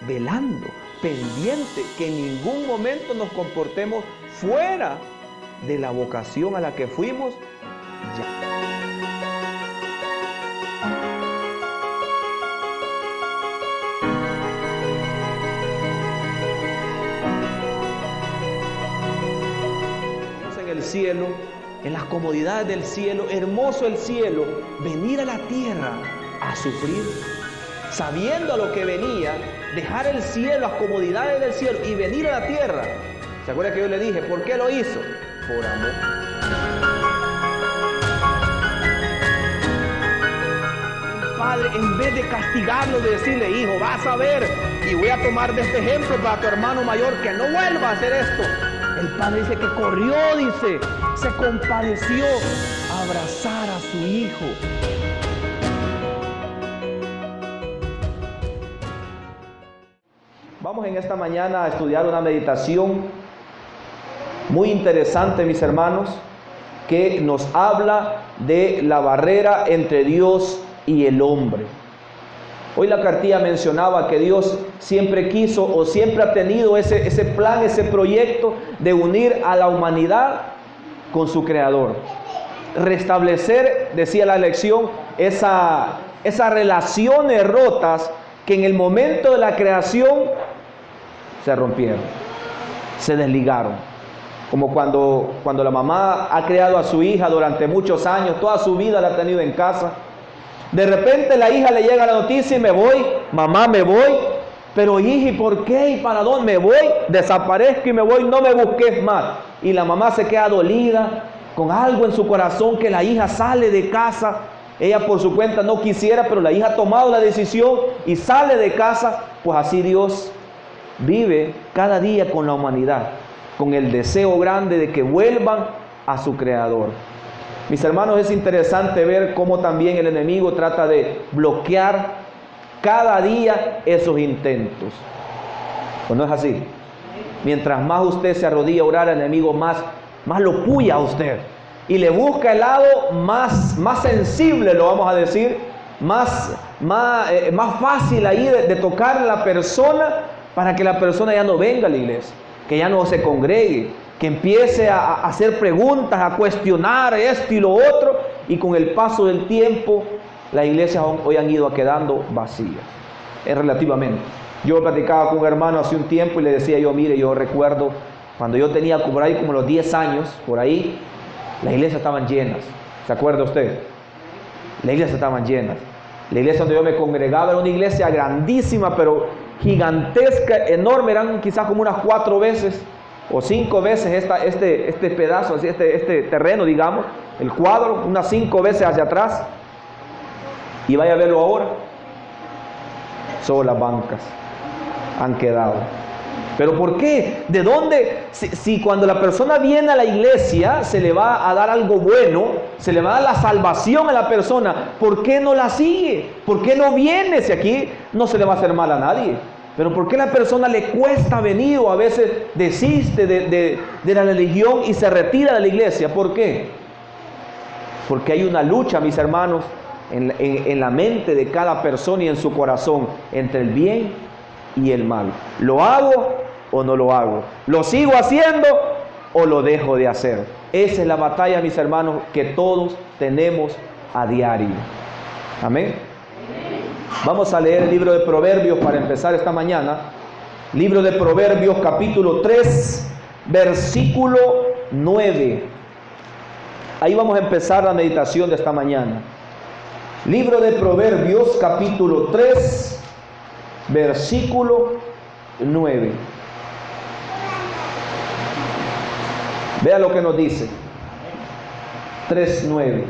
velando, pendiente, que en ningún momento nos comportemos fuera de la vocación a la que fuimos llamados. En el cielo, en las comodidades del cielo, hermoso el cielo, venir a la tierra a sufrir, sabiendo a lo que venía, dejar el cielo, las comodidades del cielo y venir a la tierra. ¿Se acuerda que yo le dije por qué lo hizo? Por amor. El padre, en vez de castigarlo, de decirle, hijo, vas a ver, y voy a tomar de este ejemplo para tu hermano mayor que no vuelva a hacer esto. El padre dice que corrió, dice, se compadeció a abrazar a su hijo. Vamos en esta mañana a estudiar una meditación muy interesante, mis hermanos, que nos habla de la barrera entre Dios y el hombre. Hoy la cartilla mencionaba que Dios siempre quiso o siempre ha tenido ese plan, ese proyecto de unir a la humanidad con su Creador. Restablecer, decía la lección, esas relaciones rotas que en el momento de la creación se rompieron, se desligaron. Como cuando la mamá ha criado a su hija durante muchos años, toda su vida la ha tenido en casa. De repente la hija le llega la noticia y me voy, mamá, me voy. Pero hija, ¿y por qué? ¿Y para dónde me voy? Desaparezco y me voy, no me busques más. Y la mamá se queda dolida, con algo en su corazón, que la hija sale de casa. Ella por su cuenta no quisiera, pero la hija ha tomado la decisión y sale de casa. Pues así Dios vive cada día con la humanidad, con el deseo grande de que vuelvan a su Creador. Mis hermanos, es interesante ver cómo también el enemigo trata de bloquear cada día esos intentos. ¿O no es así? Mientras más usted se arrodilla a orar, el enemigo más lo puya a usted. Y le busca el lado más sensible, lo vamos a decir, más fácil ahí de tocar a la persona, para que la persona ya no venga a la iglesia, que ya no se congregue, que empiece a hacer preguntas, a cuestionar esto y lo otro, y con el paso del tiempo, las iglesias hoy han ido quedando vacías, relativamente. Yo platicaba con un hermano hace un tiempo y le decía yo, mire, yo recuerdo cuando yo tenía por ahí como los 10 años, por ahí, las iglesias estaban llenas. ¿Se acuerda usted? Las iglesias estaban llenas. La iglesia donde yo me congregaba era una iglesia grandísima, pero gigantesca, enorme, eran quizás como unas 4 veces o 5 veces este pedazo, así, este terreno, digamos, el cuadro, unas 5 veces hacia atrás. Y vaya a verlo ahora, solo las bancas han quedado. ¿Pero por qué? ¿De dónde? Si cuando la persona viene a la iglesia se le va a dar algo bueno, se le va a dar la salvación a la persona, ¿por qué no la sigue? ¿Por qué no viene? Si aquí no se le va a hacer mal a nadie. Pero ¿por qué a la persona le cuesta venir o a veces desiste de la religión y se retira de la iglesia? ¿Por qué? Porque hay una lucha, mis hermanos, en la mente de cada persona y en su corazón, entre el bien y el mal. ¿Lo hago o no lo hago? ¿Lo sigo haciendo o lo dejo de hacer? Esa es la batalla, mis hermanos, que todos tenemos a diario. Amén. Vamos a leer el libro de Proverbios para empezar esta mañana. Libro de Proverbios, capítulo 3, versículo 9. Ahí vamos a empezar la meditación de esta mañana. Libro de Proverbios, capítulo 3, versículo 9. Vea lo que nos dice. 3:9.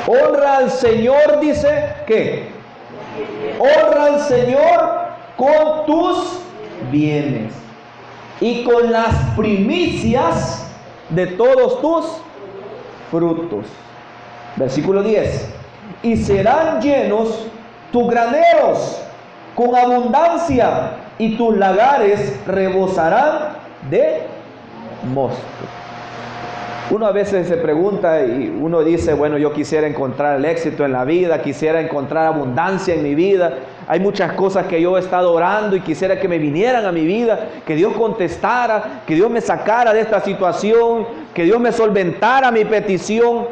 Honra al Señor, dice, ¿qué? Honra al Señor con tus bienes y con las primicias de todos tus frutos. Versículo 10. Y serán llenos tus graneros con abundancia, y tus lagares rebosarán de mosto. Uno a veces se pregunta y uno dice, bueno, yo quisiera encontrar el éxito en la vida, quisiera encontrar abundancia en mi vida. Hay muchas cosas que yo he estado orando y quisiera que me vinieran a mi vida, que Dios contestara, que Dios me sacara de esta situación, que Dios me solventara mi petición.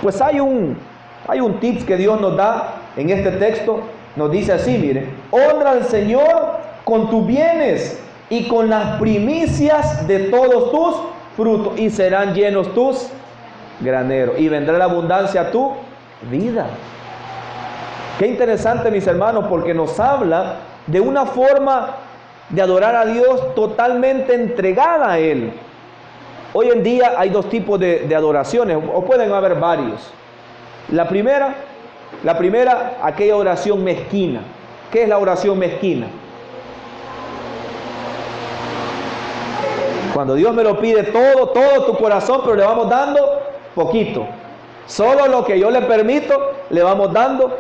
Pues hay un tips que Dios nos da en este texto. Nos dice así, mire: honra al Señor con tus bienes y con las primicias de todos tus frutos, y serán llenos tus graneros, y vendrá la abundancia a tu vida. Qué interesante, mis hermanos, porque nos habla de una forma de adorar a Dios totalmente entregada a Él. Hoy en día hay dos tipos de adoraciones, o pueden haber varios. La primera, aquella oración mezquina. ¿Qué es la oración mezquina? Cuando Dios me lo pide todo tu corazón, pero le vamos dando poquito. Solo lo que yo le permito, le vamos dando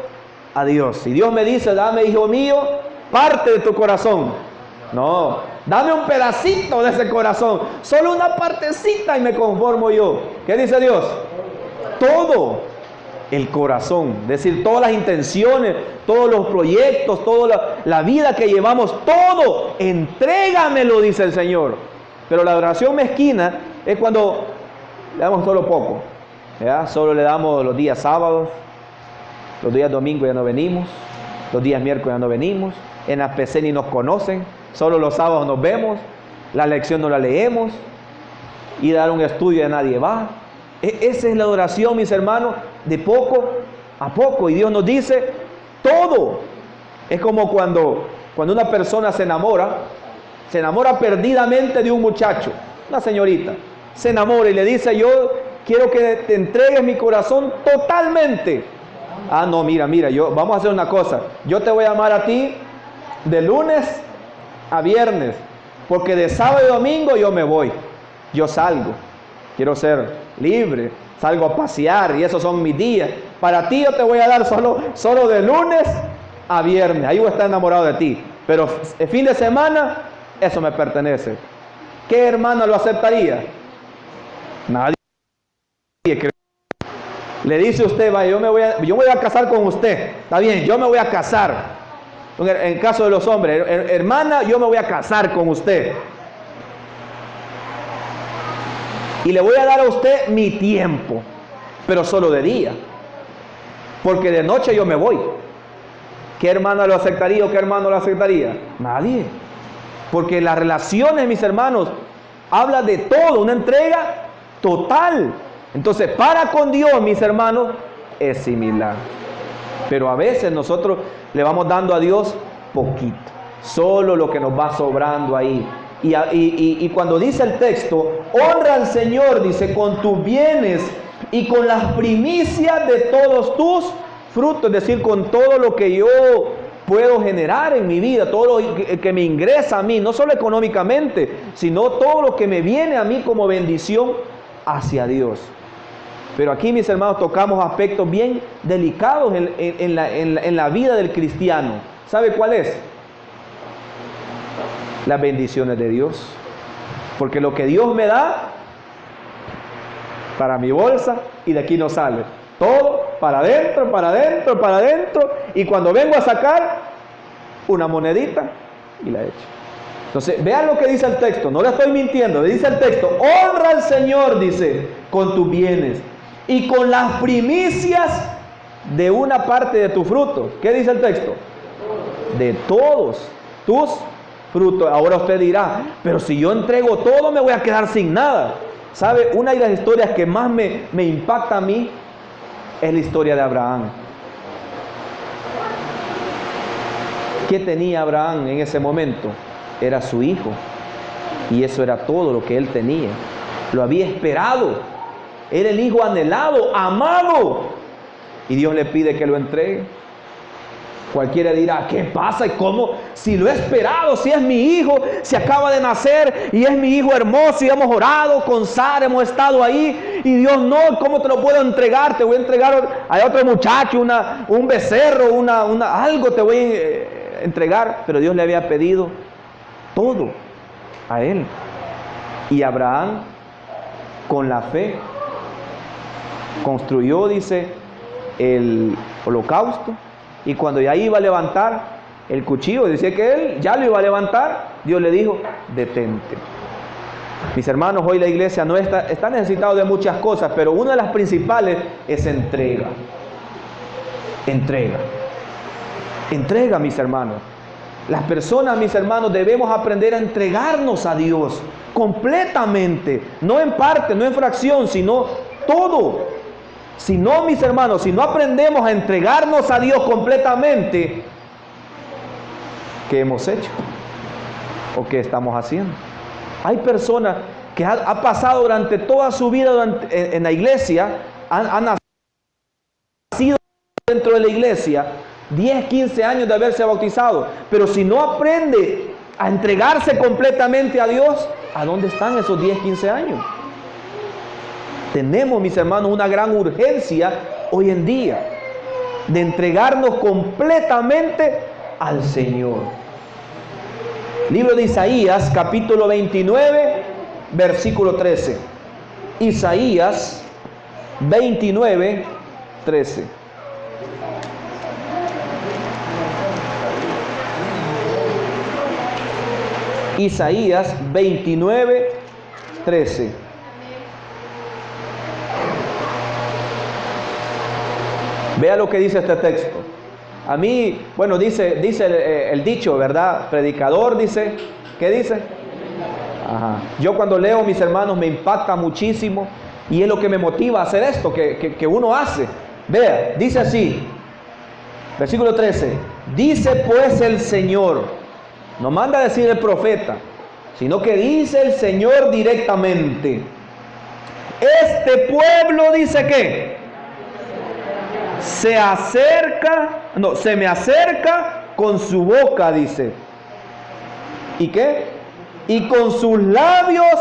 a Dios. Y Dios me dice, dame, hijo mío, parte de tu corazón. No, dame un pedacito de ese corazón. Solo una partecita y me conformo yo. ¿Qué dice Dios? Todo el corazón. Es decir, todas las intenciones, todos los proyectos, toda la vida que llevamos, todo, entrégamelo, dice el Señor. Pero la oración mezquina es cuando le damos solo poco, ¿ya? Solo le damos los días sábados, los días domingos ya no venimos, los días miércoles ya no venimos, en la PC ni nos conocen, solo los sábados nos vemos, la lección no la leemos, y dar un estudio ya nadie va. Esa es la adoración, mis hermanos, de poco a poco. Y Dios nos dice todo. Es como cuando una persona se enamora perdidamente de un muchacho, una señorita, se enamora y le dice, yo quiero que te entregues mi corazón totalmente. Ah, no, mira, vamos a hacer una cosa, yo te voy a amar a ti de lunes a viernes, porque de sábado y domingo yo me voy, yo salgo, quiero ser libre, salgo a pasear y esos son mis días. Para ti yo te voy a dar solo de lunes a viernes, ahí voy a estar enamorado de ti, pero el fin de semana eso me pertenece. ¿Qué hermana lo aceptaría? Nadie. Le dice usted, vaya, yo me voy a casar con usted. Está bien, yo me voy a casar. En el caso de los hombres, hermana, yo me voy a casar con usted. Y le voy a dar a usted mi tiempo, pero solo de día. Porque de noche yo me voy. ¿Qué hermana lo aceptaría o qué hermano lo aceptaría? Nadie. Porque las relaciones, mis hermanos, habla de todo, una entrega total. Entonces, para con Dios, mis hermanos, es similar. Pero a veces nosotros le vamos dando a Dios poquito, solo lo que nos va sobrando ahí. Y cuando dice el texto, honra al Señor, dice, con tus bienes y con las primicias de todos tus frutos, es decir, con todo lo que yo puedo generar en mi vida, todo lo que me ingresa a mí, no solo económicamente, sino todo lo que me viene a mí como bendición hacia Dios. Pero aquí, mis hermanos, tocamos aspectos bien delicados en la vida del cristiano. ¿Sabe cuál es? Las bendiciones de Dios. Porque lo que Dios me da, para mi bolsa, y de aquí no sale. Todo para adentro, para adentro, para adentro. Y cuando vengo a sacar una monedita, y la echo. Entonces, vean lo que dice el texto. No le estoy mintiendo. Le dice el texto, honra al Señor, dice, con tus bienes y con las primicias de una parte de tu fruto. ¿Qué dice el texto? De todos tus frutos. Ahora usted dirá, pero si yo entrego todo, me voy a quedar sin nada. ¿Sabe? Una de las historias que más me impacta a mí es la historia de Abraham. ¿Qué tenía Abraham en ese momento? Era su hijo. Y eso era todo lo que él tenía. Lo había esperado. Era el hijo anhelado, amado. Y Dios le pide que lo entregue. Cualquiera dirá, ¿qué pasa? ¿Y cómo? Si lo he esperado, si es mi hijo, si acaba de nacer y es mi hijo hermoso y hemos orado con Sara, hemos estado ahí y Dios no, ¿cómo te lo puedo entregar? Te voy a entregar a otro muchacho, un becerro, algo te voy a entregar. Pero Dios le había pedido todo a él. Y Abraham con la fe, construyó, dice, el holocausto, y cuando ya iba a levantar el cuchillo, dice que él ya lo iba a levantar, Dios le dijo, detente. Mis hermanos, hoy la iglesia no está necesitada de muchas cosas, pero una de las principales es entrega. Entrega, mis hermanos. Las personas, mis hermanos, debemos aprender a entregarnos a Dios completamente, no en parte, no en fracción, sino todo. Si no, mis hermanos, si no aprendemos a entregarnos a Dios completamente, ¿qué hemos hecho? ¿O qué estamos haciendo? Hay personas que ha pasado durante toda su vida en la iglesia, han nacido dentro de la iglesia, 10, 15 años de haberse bautizado, pero si no aprende a entregarse completamente a Dios, ¿a dónde están esos 10, 15 años? Tenemos, mis hermanos, una gran urgencia hoy en día de entregarnos completamente al Señor. Libro de Isaías, capítulo 29, versículo 13. Isaías 29, 13. Isaías 29, 13. Vea lo que dice este texto. A mí, bueno, dice el dicho, ¿verdad? Predicador dice, ¿qué dice? Ajá. Yo cuando leo, mis hermanos, me impacta muchísimo y es lo que me motiva a hacer esto, que uno hace. Vea, dice así, versículo 13, dice pues el Señor, no manda a decir el profeta, sino que dice el Señor directamente, este pueblo dice que se me acerca con su boca, dice. ¿Y qué? Y con sus labios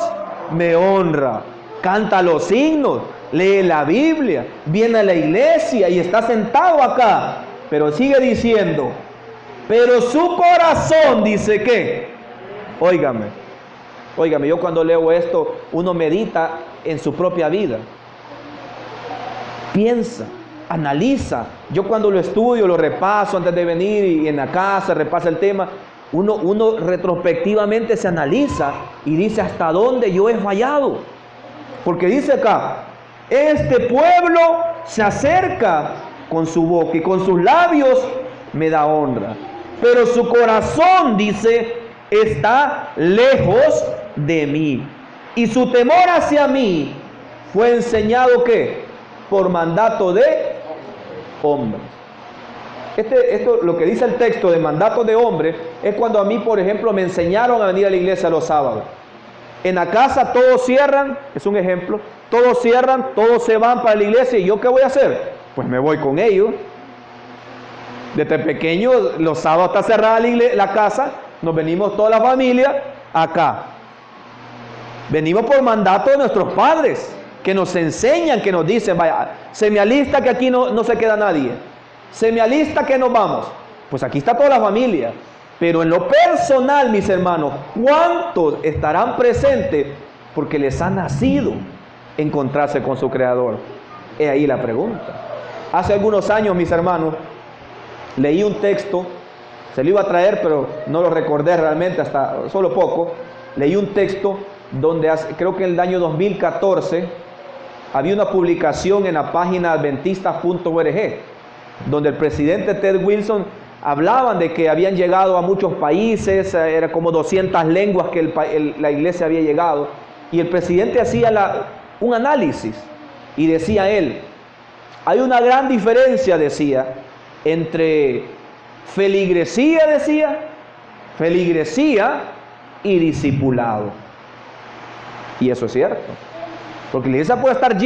me honra. Canta los himnos, lee la Biblia, viene a la iglesia y está sentado acá. Pero sigue diciendo, pero su corazón dice que, óigame, yo cuando leo esto, uno medita en su propia vida. Piensa, analiza. Yo cuando lo estudio, lo repaso antes de venir y en la casa repasa el tema, uno retrospectivamente se analiza y dice hasta dónde yo he fallado. Porque dice acá, este pueblo se acerca con su boca y con sus labios me da honra, pero su corazón, dice, está lejos de mí, y su temor hacia mí fue enseñado, ¿qué? Por mandato de hombre. Esto, lo que dice el texto de mandato de hombre, es cuando a mí, por ejemplo, me enseñaron a venir a la iglesia los sábados. En la casa todos cierran, es un ejemplo, todos cierran, todos se van para la iglesia, ¿y yo qué voy a hacer? Pues me voy con ellos. Desde pequeño, los sábados está cerrada la casa, nos venimos toda la familia acá. Venimos por mandato de nuestros padres, que nos enseñan, que nos dicen, vaya, se me alista que aquí no se queda nadie, se me alista que nos vamos. Pues aquí está toda la familia, pero en lo personal, mis hermanos, ¿cuántos estarán presentes porque les ha nacido encontrarse con su Creador? Es ahí la pregunta. Hace algunos años, mis hermanos, leí un texto, se lo iba a traer, pero no lo recordé realmente hasta solo poco. Leí un texto donde creo que en el año 2014 había una publicación en la página adventistas.org, donde el presidente Ted Wilson hablaban de que habían llegado a muchos países, era como 200 lenguas que la iglesia había llegado, y el presidente hacía un análisis y decía él, hay una gran diferencia, decía, entre feligresía y discipulado. Y eso es cierto, porque la iglesia puede estar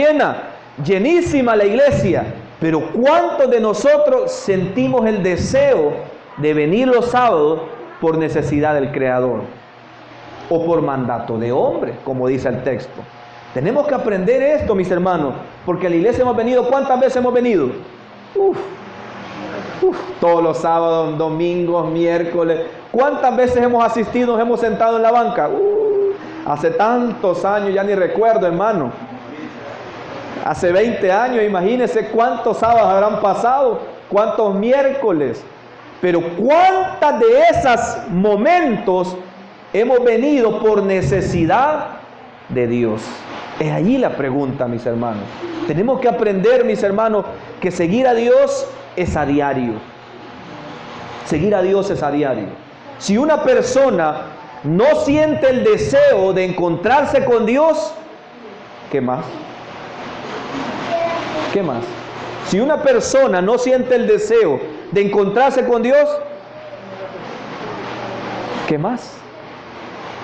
llenísima la iglesia, pero ¿cuántos de nosotros sentimos el deseo de venir los sábados por necesidad del Creador? O por mandato de hombre, como dice el texto. Tenemos que aprender esto, mis hermanos, porque a la iglesia hemos venido, ¿cuántas veces hemos venido? Todos los sábados, domingos, miércoles. ¿Cuántas veces hemos asistido, nos hemos sentado en la banca? Hace tantos años, ya ni recuerdo, hermano. Hace 20 años, imagínense cuántos sábados habrán pasado, cuántos miércoles. Pero cuántas de esos momentos hemos venido por necesidad de Dios. Es allí la pregunta, mis hermanos. Tenemos que aprender, mis hermanos, que seguir a Dios es a diario. Seguir a Dios es a diario. Si una persona no siente el deseo de encontrarse con Dios, ¿qué más? ¿Qué más? Si una persona no siente el deseo de encontrarse con Dios, ¿qué más?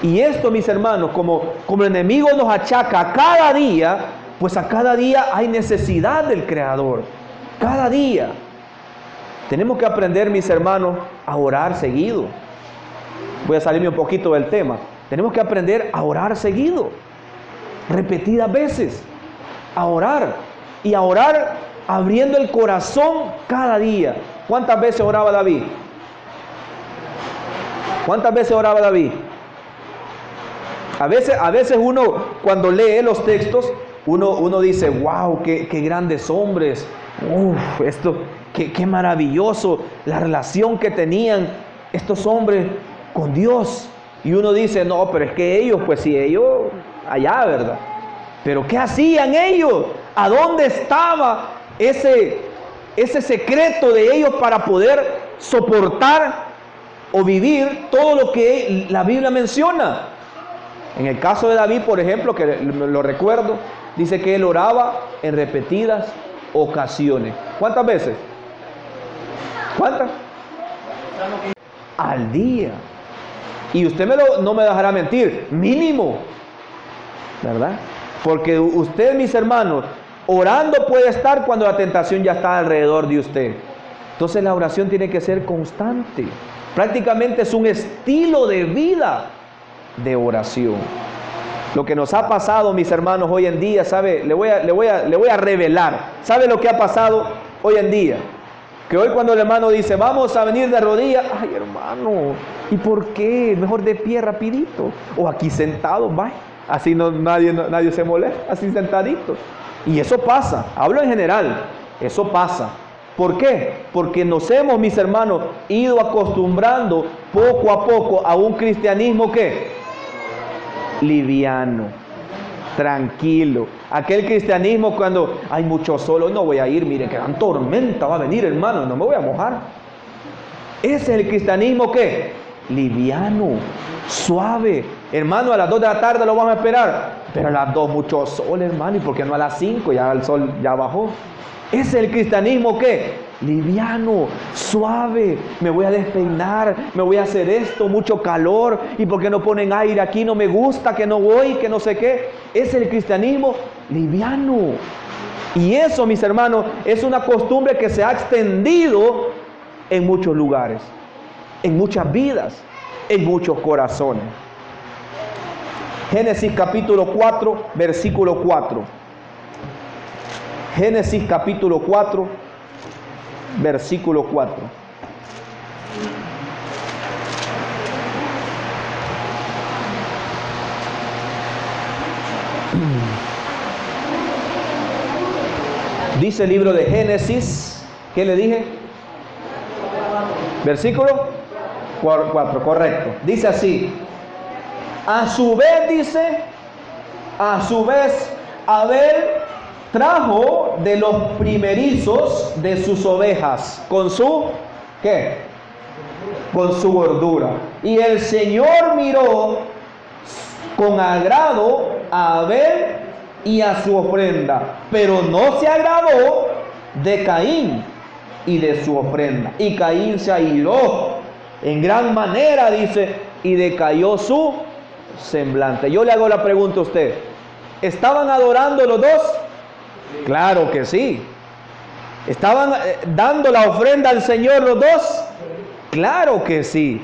Y esto, mis hermanos, como el enemigo nos achaca a cada día, pues a cada día hay necesidad del Creador. Cada día. Tenemos que aprender, mis hermanos, a orar seguido. Voy a salirme un poquito del tema. Tenemos que aprender a orar seguido. Repetidas veces. A orar. Y a orar abriendo el corazón cada día. ¿Cuántas veces oraba David? ¿Cuántas veces oraba David? A veces uno, cuando lee los textos, uno dice, wow, qué grandes hombres. Esto, qué maravilloso la relación que tenían estos hombres con Dios. Y uno dice, no, pero es que ellos, pues sí, ellos allá, ¿verdad? Pero ¿qué hacían ellos? ¿A dónde estaba ese secreto de ellos para poder soportar o vivir todo lo que la Biblia menciona? En el caso de David, por ejemplo, que lo recuerdo, dice que él oraba en repetidas ocasiones. ¿Cuántas veces? ¿Cuántas? Al día. Y usted no me dejará mentir, mínimo, ¿verdad? Porque usted, mis hermanos, orando puede estar cuando la tentación ya está alrededor de usted. Entonces la oración tiene que ser constante. Prácticamente es un estilo de vida de oración. Lo que nos ha pasado, mis hermanos, hoy en día, ¿sabe? Le voy a revelar. ¿Sabe lo que ha pasado hoy en día? Que hoy cuando el hermano dice, vamos a venir de rodillas, ay hermano, ¿y por qué? Mejor de pie rapidito. O aquí sentado, vaya. Así nadie se molesta, así sentadito. Y eso pasa, hablo en general, eso pasa. ¿Por qué? Porque nos hemos, mis hermanos, ido acostumbrando poco a poco a un cristianismo que liviano, tranquilo. Aquel cristianismo cuando hay mucho sol, hoy no voy a ir, mire que gran tormenta va a venir, hermano, no me voy a mojar. Ese es el cristianismo que liviano, suave. Hermano, a las 2 de la tarde lo vamos a esperar, pero a las 2 mucho sol, hermano, ¿y por qué no a las 5? Ya el sol ya bajó. Ese es el cristianismo que liviano, suave. Me voy a despeinar, me voy a hacer esto, mucho calor, y por qué no ponen aire aquí, no me gusta, que no voy, que no sé qué. Ese es el cristianismo liviano. Y eso, mis hermanos, es una costumbre que se ha extendido en muchos lugares, en muchas vidas, en muchos corazones. Génesis capítulo 4, versículo 4. Génesis capítulo 4, versículo 4. Dice el libro de Génesis, ¿qué le dije? Versículo 4, correcto. Dice así, a su vez dice, Abel trajo de los primerizos de sus ovejas, con su, ¿qué? Con su gordura. Y el Señor miró con agrado a Abel y a su ofrenda, pero no se agradó de Caín y de su ofrenda. Y Caín se airó en gran manera, dice, y decayó su semblante. Yo le hago la pregunta a usted, ¿estaban adorando los dos? Claro que sí. ¿Estaban dando la ofrenda al Señor los dos? Claro que sí.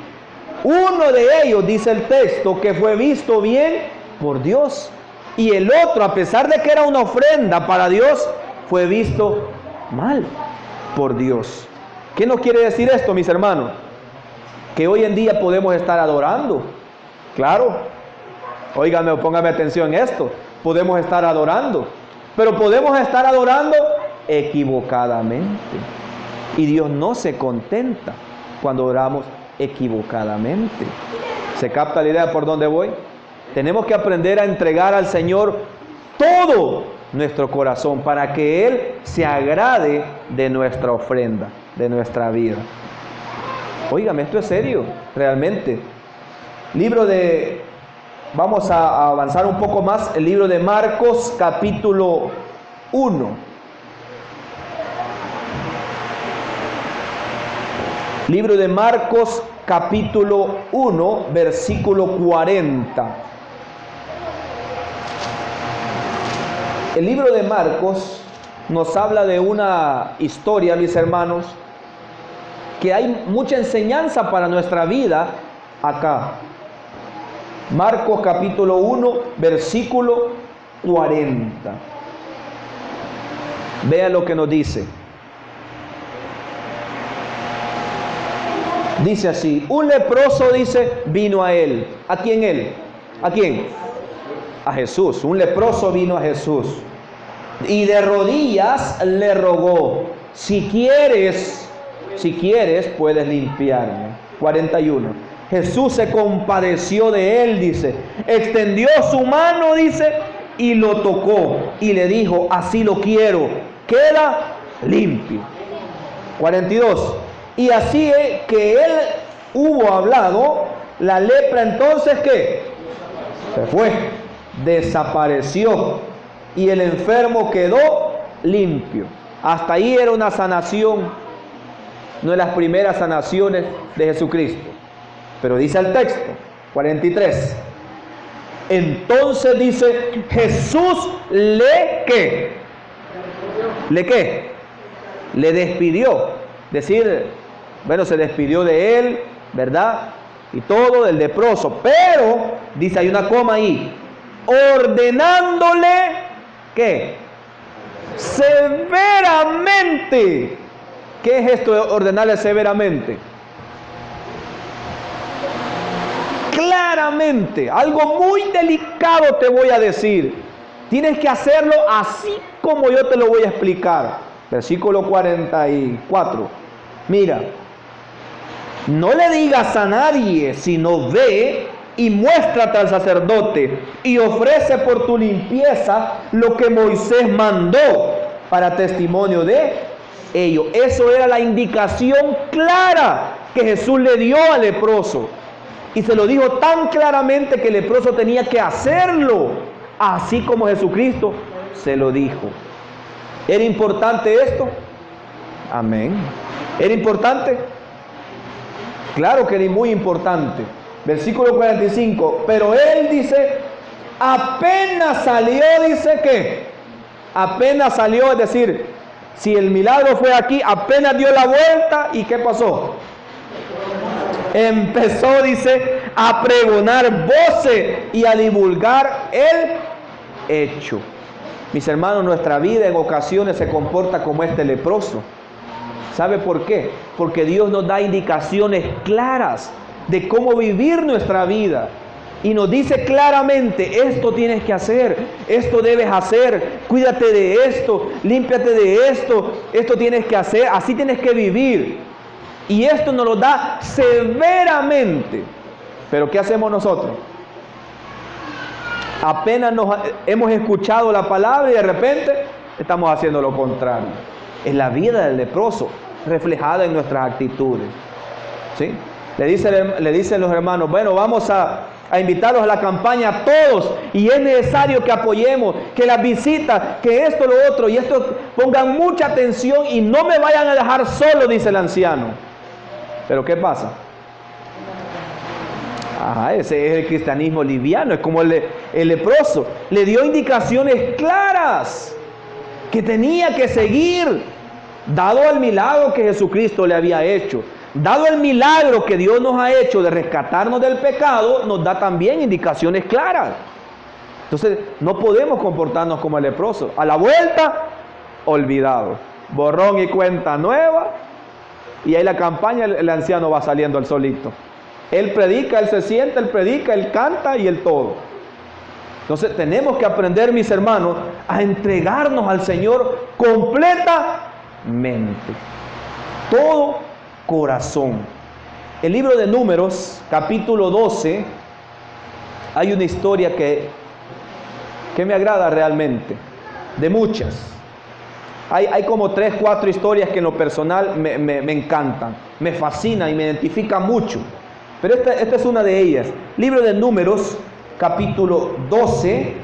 Uno de ellos, dice el texto, que fue visto bien por Dios, y el otro, a pesar de que era una ofrenda para Dios, fue visto mal por Dios. ¿Qué nos quiere decir esto, mis hermanos? Que hoy en día podemos estar adorando. Claro. Óigame, póngame atención en esto. Podemos estar adorando, pero podemos estar adorando equivocadamente. Y Dios no se contenta cuando oramos equivocadamente. ¿Se capta la idea por dónde voy? Tenemos que aprender a entregar al Señor todo nuestro corazón para que Él se agrade de nuestra ofrenda, de nuestra vida. Óigame, esto es serio, realmente. Vamos a avanzar un poco más, el libro de Marcos, capítulo 1. Libro de Marcos, capítulo 1, versículo 40. El libro de Marcos nos habla de una historia, mis hermanos, que hay mucha enseñanza para nuestra vida acá. Marcos capítulo 1, versículo 40. Vea lo que nos dice. Dice así: un leproso, dice, vino a él. ¿A quién él? ¿A quién? A Jesús. Un leproso vino a Jesús y de rodillas le rogó: si quieres, puedes limpiarme. 41. Jesús se compadeció de él, dice, extendió su mano, dice, y lo tocó y le dijo: así lo quiero, queda limpio. 42. Y así que él hubo hablado, la lepra entonces, ¿qué? Se fue, desapareció, y el enfermo quedó limpio. Hasta ahí era una sanación, no de las primeras sanaciones de Jesucristo. Pero dice el texto, 43. Entonces dice, Jesús ¿qué? Le despidió. Decir, bueno, se despidió de él, ¿verdad? Y todo, del leproso. Pero, dice, hay una coma ahí, ordenándole, ¿qué? Severamente. ¿Qué es esto de ordenarle severamente? Claramente, algo muy delicado te voy a decir. Tienes que hacerlo así como yo te lo voy a explicar. Versículo 44. Mira, no le digas a nadie, sino ve y muéstrate al sacerdote y ofrece por tu limpieza lo que Moisés mandó para testimonio de ello. Eso era la indicación clara que Jesús le dio al leproso. Y se lo dijo tan claramente que el leproso tenía que hacerlo, así como Jesucristo se lo dijo. ¿Era importante esto? Amén. ¿Era importante? Claro que era muy importante. Versículo 45. Pero él dice, apenas salió, dice que apenas salió, es decir, si el milagro fue aquí, apenas dio la vuelta, ¿y qué pasó? Empezó, dice, a pregonar voces y a divulgar el hecho. Mis hermanos, nuestra vida en ocasiones se comporta como este leproso. ¿Sabe por qué? Porque Dios nos da indicaciones claras de cómo vivir nuestra vida. Y nos dice claramente, esto tienes que hacer, esto debes hacer, cuídate de esto, límpiate de esto, esto tienes que hacer, así tienes que vivir. Y esto nos lo da severamente. Pero ¿qué hacemos nosotros? Apenas hemos escuchado la palabra y de repente estamos haciendo lo contrario. Es la vida del leproso reflejada en nuestras actitudes. ¿Sí? Le dicen los hermanos, bueno, vamos a invitarlos a la campaña a todos, y es necesario que apoyemos, que las visitas, que esto, lo otro, y esto, pongan mucha atención y no me vayan a dejar solo, dice el anciano. Pero ¿qué pasa? Ese es el cristianismo liviano, es como el leproso. Le dio indicaciones claras que tenía que seguir, dado el milagro que Jesucristo le había hecho. Dado el milagro que Dios nos ha hecho de rescatarnos del pecado, nos da también indicaciones claras. Entonces, no podemos comportarnos como el leproso. A la vuelta, olvidado. Borrón y cuenta nueva. Y ahí la campaña, el anciano va saliendo al solito. Él predica, él se sienta, él predica, él canta y él todo. Entonces tenemos que aprender, mis hermanos, a entregarnos al Señor completamente. Todo corazón. El libro de Números, capítulo 12, hay una historia que me agrada realmente, de muchas. Hay como 3, 4 historias que en lo personal me encantan, me fascinan y me identifican mucho. Pero esta es una de ellas. Libro de Números, capítulo 12,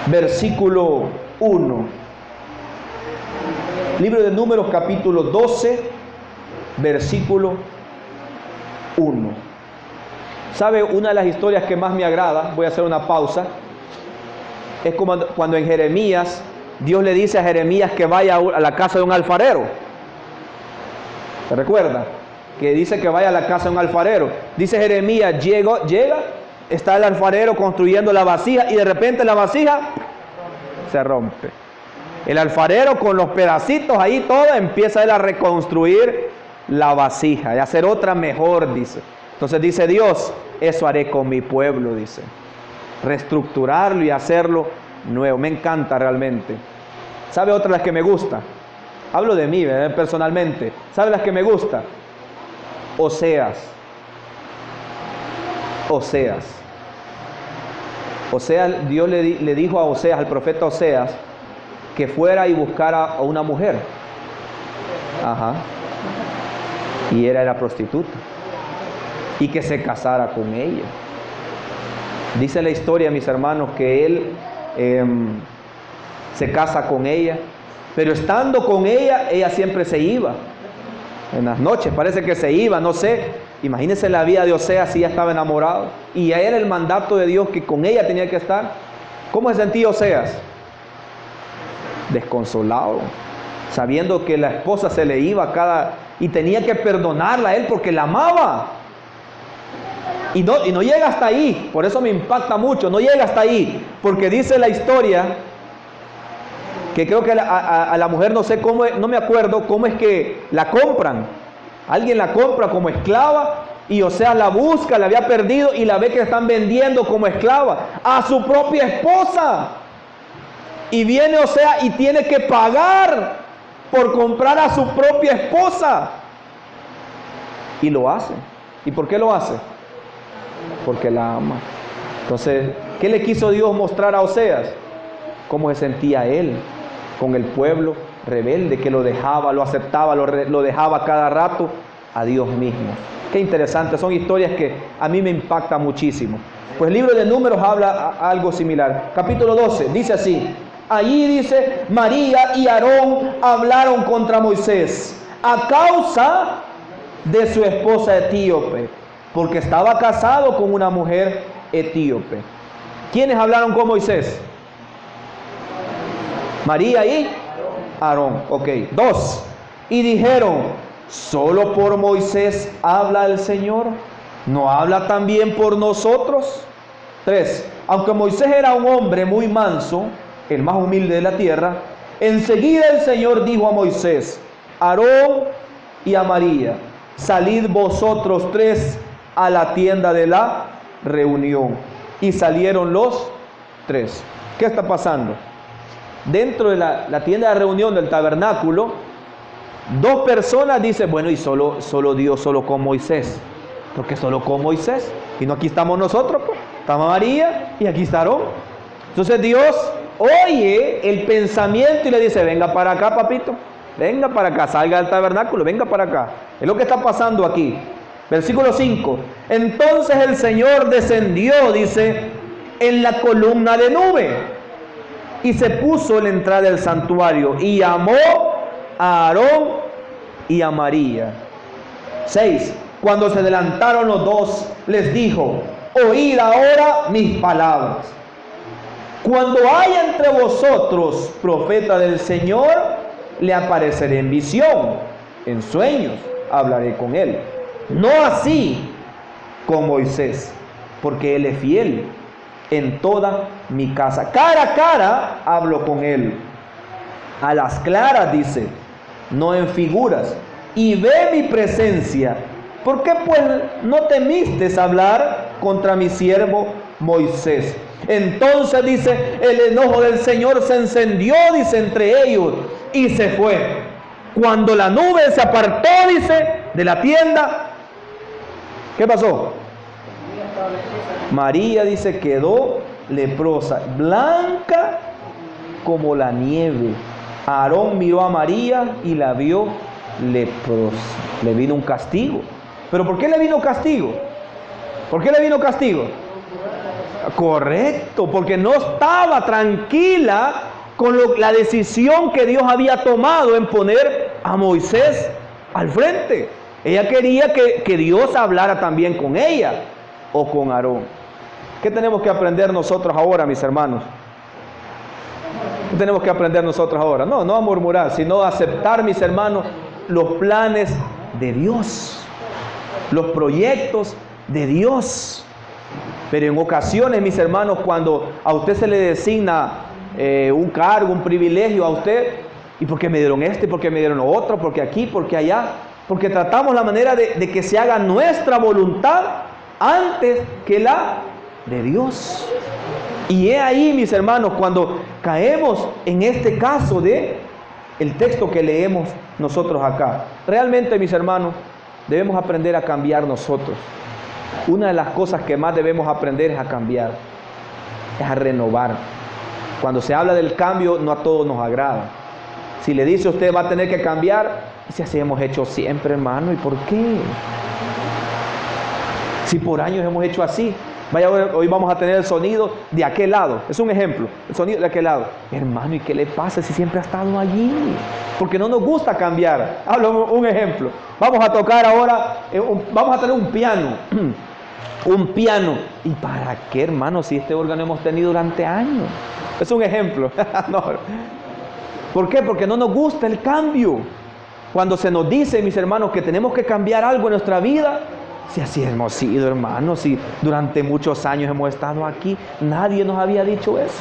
versículo 1. Libro de Números, capítulo 12, versículo 1. ¿Sabe? Una de las historias que más me agrada, voy a hacer una pausa, es como cuando en Jeremías, Dios le dice a Jeremías que vaya a la casa de un alfarero. ¿Se recuerda? Que dice que vaya a la casa de un alfarero. Dice Jeremías, llega, está el alfarero construyendo la vasija y de repente la vasija se rompe. El alfarero con los pedacitos ahí todo empieza él a reconstruir la vasija y a hacer otra mejor, dice. Entonces dice Dios, eso haré con mi pueblo, dice. Reestructurarlo y hacerlo nuevo. Me encanta realmente. ¿Sabe otra de las que me gusta? Hablo de mí, personalmente. ¿Sabe las que me gusta? Oseas. Dios le dijo a Oseas, al profeta Oseas, que fuera y buscara a una mujer. Ajá. Y era prostituta. Y que se casara con ella. Dice la historia, mis hermanos, que él se casa con ella, pero estando con ella, ella siempre se iba. En las noches parece que se iba, no sé. Imagínense la vida de Oseas si ya estaba enamorado. Y ya era el mandato de Dios que con ella tenía que estar. ¿Cómo se sentía Oseas? Desconsolado, sabiendo que la esposa se le iba y tenía que perdonarla a él porque la amaba. Y no llega hasta ahí, por eso me impacta mucho, no llega hasta ahí, porque dice la historia, que creo que a la mujer no sé cómo, no me acuerdo cómo es que la compran, alguien la compra como esclava, y Oseas la busca, la había perdido, y la ve que la están vendiendo como esclava, a su propia esposa, y viene Oseas y tiene que pagar por comprar a su propia esposa, y lo hace. ¿Y por qué lo hace? Porque la ama. Entonces, ¿qué le quiso Dios mostrar a Oseas? Cómo se sentía él con el pueblo rebelde que lo dejaba, lo aceptaba, lo dejaba cada rato a Dios mismo. Qué interesante, son historias que a mí me impactan muchísimo. Pues el libro de Números habla algo similar. Capítulo 12, dice así: allí dice, María y Aarón hablaron contra Moisés a causa de su esposa etíope, porque estaba casado con una mujer etíope. ¿Quiénes hablaron con Moisés? María y Aarón. Ok. 2. Y dijeron, ¿solo por Moisés habla el Señor? ¿No habla también por nosotros? 3. Aunque Moisés era un hombre muy manso, el más humilde de la tierra, enseguida el Señor dijo a Moisés, Aarón y a María, salid vosotros 3 a la tienda de la reunión. Y salieron los 3. ¿Qué está pasando? Dentro de la tienda de reunión del tabernáculo, 2 personas dicen, bueno, y solo Dios, solo con Moisés. Porque solo con Moisés. Y no, aquí estamos nosotros, pues. Está María y aquí está Aarón. Entonces Dios oye el pensamiento y le dice, venga para acá, papito. Venga para acá, salga del tabernáculo, venga para acá. Es lo que está pasando aquí. Versículo 5. Entonces el Señor descendió, dice, en la columna de nube y se puso en la entrada del santuario y llamó a Aarón y a María. 6. Cuando se adelantaron los 2, les dijo, oíd ahora mis palabras. Cuando haya entre vosotros profeta del Señor, le apareceré en visión, en sueños hablaré con él. No así con Moisés, porque él es fiel en toda mi casa. Cara a cara hablo con él. A las claras, dice, no en figuras. Y ve mi presencia. ¿Por qué pues no temiste hablar contra mi siervo Moisés. Entonces dice, el enojo del Señor se encendió, dice, entre ellos y se fue. Cuando la nube se apartó, dice, de la tienda, ¿qué pasó? María, dice, quedó leprosa, blanca como la nieve. Aarón miró a María y la vio leprosa. Le vino un castigo. ¿Pero por qué le vino castigo? ¿Por qué le vino castigo? Correcto, porque no estaba tranquila con la decisión que Dios había tomado en poner a Moisés al frente. Ella quería que Dios hablara también con ella o con Aarón. ¿Qué tenemos que aprender nosotros ahora, mis hermanos? ¿Qué tenemos que aprender nosotros ahora? No a murmurar, sino a aceptar, mis hermanos, los planes de Dios, los proyectos de Dios. Pero en ocasiones, mis hermanos, cuando a usted se le designa un cargo, un privilegio a usted, ¿y por qué me dieron este? ¿Por qué me dieron lo otro? ¿Por qué aquí? ¿Por qué allá? Porque tratamos la manera de que se haga nuestra voluntad antes que la de Dios. Y es ahí, mis hermanos, cuando caemos en este caso de el texto que leemos nosotros acá. Realmente, mis hermanos, debemos aprender a cambiar nosotros. Una de las cosas que más debemos aprender es a cambiar, es a renovar. Cuando se habla del cambio, no a todos nos agrada. Si le dice usted va a tener que cambiar, dice así hemos hecho siempre, hermano, ¿y por qué? Si por años hemos hecho así. Vaya, hoy vamos a tener el sonido de aquel lado. Es un ejemplo, el sonido de aquel lado. Hermano, ¿y qué le pasa si siempre ha estado allí? Porque no nos gusta cambiar. Hablo un ejemplo. Vamos a tocar ahora, vamos a tener un piano. Un piano. ¿Y para qué, hermano, si este órgano hemos tenido durante años? Es un ejemplo. No. ¿Por qué? Porque no nos gusta el cambio. Cuando se nos dice, mis hermanos, que tenemos que cambiar algo en nuestra vida, si así hemos sido, hermanos, si durante muchos años hemos estado aquí, nadie nos había dicho eso.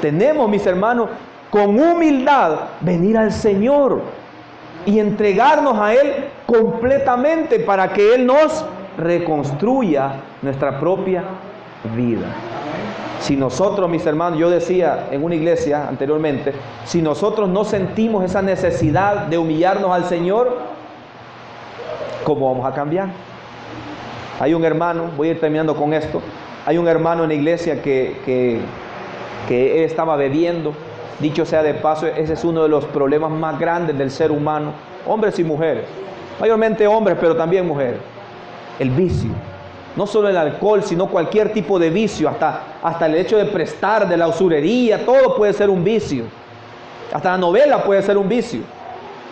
Tenemos, mis hermanos, con humildad venir al Señor y entregarnos a Él completamente para que Él nos reconstruya nuestra propia vida. Si nosotros, mis hermanos, yo decía en una iglesia anteriormente, si nosotros no sentimos esa necesidad de humillarnos al Señor, ¿cómo vamos a cambiar? Hay un hermano, voy a ir terminando con esto, hay un hermano en la iglesia que él estaba bebiendo. Dicho sea de paso, ese es uno de los problemas más grandes del ser humano, hombres y mujeres, mayormente hombres, pero también mujeres. El vicio, no solo el alcohol, sino cualquier tipo de vicio, hasta el hecho de prestar, de la usurería, todo puede ser un vicio. Hasta la novela puede ser un vicio,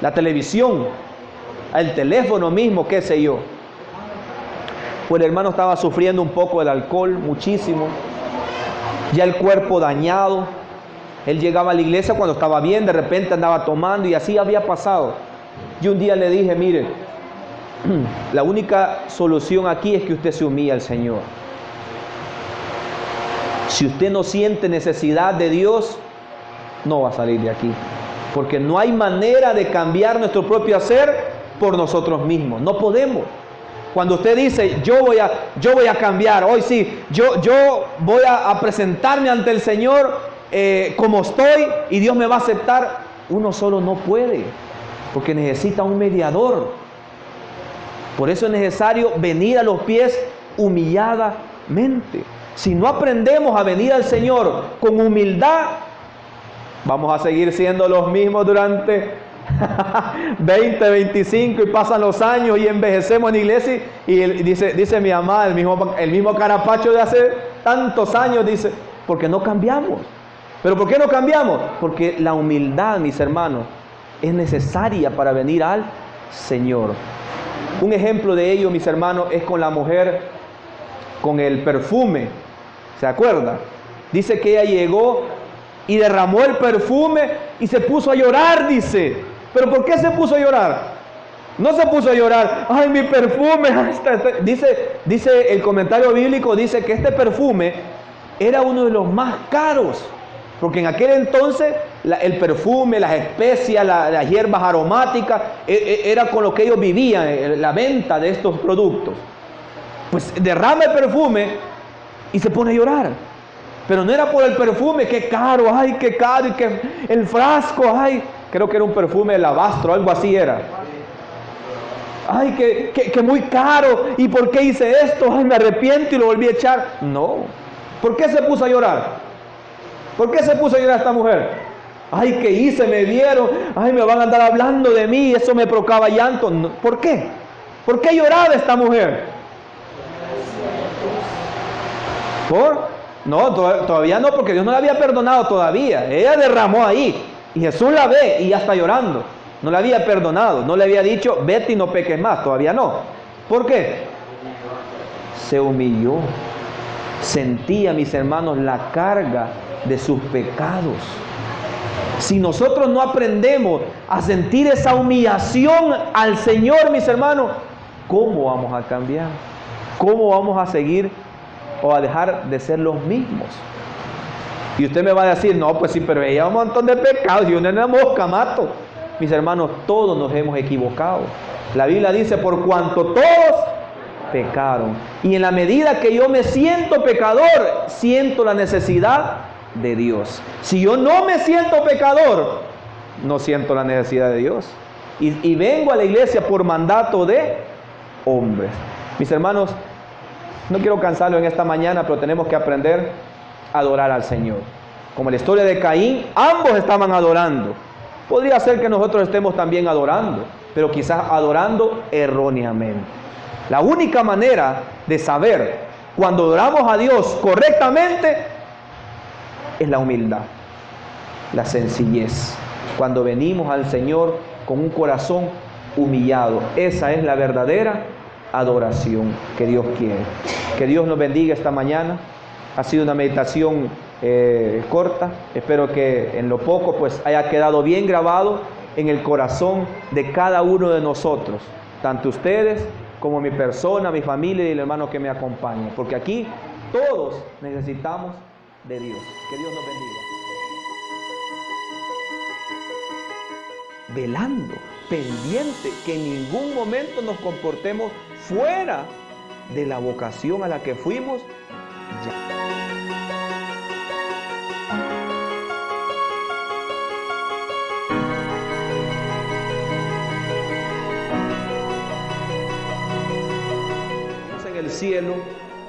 la televisión, el teléfono mismo, qué sé yo. Pues el hermano estaba sufriendo un poco del alcohol, muchísimo, ya el cuerpo dañado. Él llegaba a la iglesia cuando estaba bien, de repente andaba tomando y así había pasado. Yo un día le dije, mire, la única solución aquí es que usted se humille al Señor. Si usted no siente necesidad de Dios, no va a salir de aquí, porque no hay manera de cambiar nuestro propio hacer por nosotros mismos. No podemos. Cuando usted dice yo voy a cambiar, hoy sí, yo voy a presentarme ante el Señor como estoy y Dios me va a aceptar, uno solo no puede, porque necesita un mediador. Por eso es necesario venir a los pies humilladamente. Si no aprendemos a venir al Señor con humildad, vamos a seguir siendo los mismos durante 20, 25 y pasan los años y envejecemos en la iglesia y dice mi mamá, el mismo carapacho de hace tantos años, dice, porque no cambiamos. ¿Pero por qué no cambiamos? Porque la humildad, mis hermanos, es necesaria para venir al Señor. Un ejemplo de ello, mis hermanos, es con la mujer con el perfume. ¿Se acuerda? Dice que ella llegó y derramó el perfume y se puso a llorar, dice. ¿Pero por qué se puso a llorar? No se puso a llorar, ay, mi perfume. Dice el comentario bíblico, dice que este perfume era uno de los más caros, porque en aquel entonces el perfume, las especias, las hierbas aromáticas, era con lo que ellos vivían, la venta de estos productos. Pues derrama el perfume y se pone a llorar. Pero no era por el perfume, qué caro, ay, qué caro, y que el frasco, ay, creo que era un perfume de alabastro, algo así era. Ay, que muy caro, ¿y por qué hice esto? Ay, me arrepiento y lo volví a echar. No. ¿Por qué se puso a llorar? ¿Por qué se puso a llorar esta mujer? Ay, ¿qué hice? Me vieron, ay, me van a andar hablando de mí, eso me provocaba llanto. No. ¿Por qué? ¿Por qué lloraba esta mujer? ¿Por? No, todavía no, porque Dios no la había perdonado todavía. Ella derramó ahí, y Jesús la ve y ya está llorando. No la había perdonado, no le había dicho, vete y no peques más, todavía no. ¿Por qué? Se humilló. Sentía, mis hermanos, la carga de sus pecados. Si nosotros no aprendemos a sentir esa humillación al Señor, mis hermanos, ¿cómo vamos a cambiar? ¿Cómo vamos a seguir o a dejar de ser los mismos? Y usted me va a decir, no, pues sí, pero ella ha un montón de pecados y una es una mosca, mato. Mis hermanos, todos nos hemos equivocado. La Biblia dice, por cuanto todos pecaron. Y en la medida que yo me siento pecador, siento la necesidad de Dios. Si yo no me siento pecador, no siento la necesidad de Dios. Y vengo a la iglesia por mandato de hombres. Mis hermanos, no quiero cansarlo en esta mañana, pero tenemos que aprender a adorar al Señor. Como la historia de Caín, ambos estaban adorando. Podría ser que nosotros estemos también adorando, pero quizás adorando erróneamente. La única manera de saber cuando adoramos a Dios correctamente es la humildad, la sencillez. Cuando venimos al Señor con un corazón humillado, esa es la verdadera adoración que Dios quiere. Que Dios nos bendiga esta mañana. Ha sido una meditación corta. Espero que en lo poco pues haya quedado bien grabado en el corazón de cada uno de nosotros, tanto ustedes como mi persona, mi familia y el hermano que me acompaña, porque aquí todos necesitamos de Dios. Que Dios nos bendiga. Velando, pendiente, que en ningún momento nos comportemos fuera de la vocación a la que fuimos ya. En el cielo,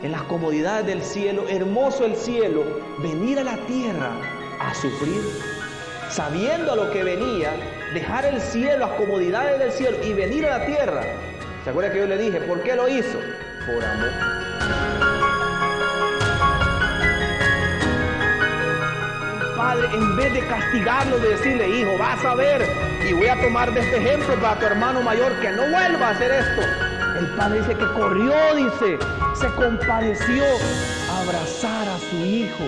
en las comodidades del cielo, hermoso el cielo, venir a la tierra a sufrir, sabiendo a lo que venía, dejar el cielo, las comodidades del cielo y venir a la tierra. ¿Se acuerda que yo le dije por qué lo hizo? Por amor. El Padre, en vez de castigarlo, de decirle, hijo, vas a ver, y voy a tomar de este ejemplo para tu hermano mayor que no vuelva a hacer esto. El Padre dice que corrió, dice, se compadeció a abrazar a su hijo.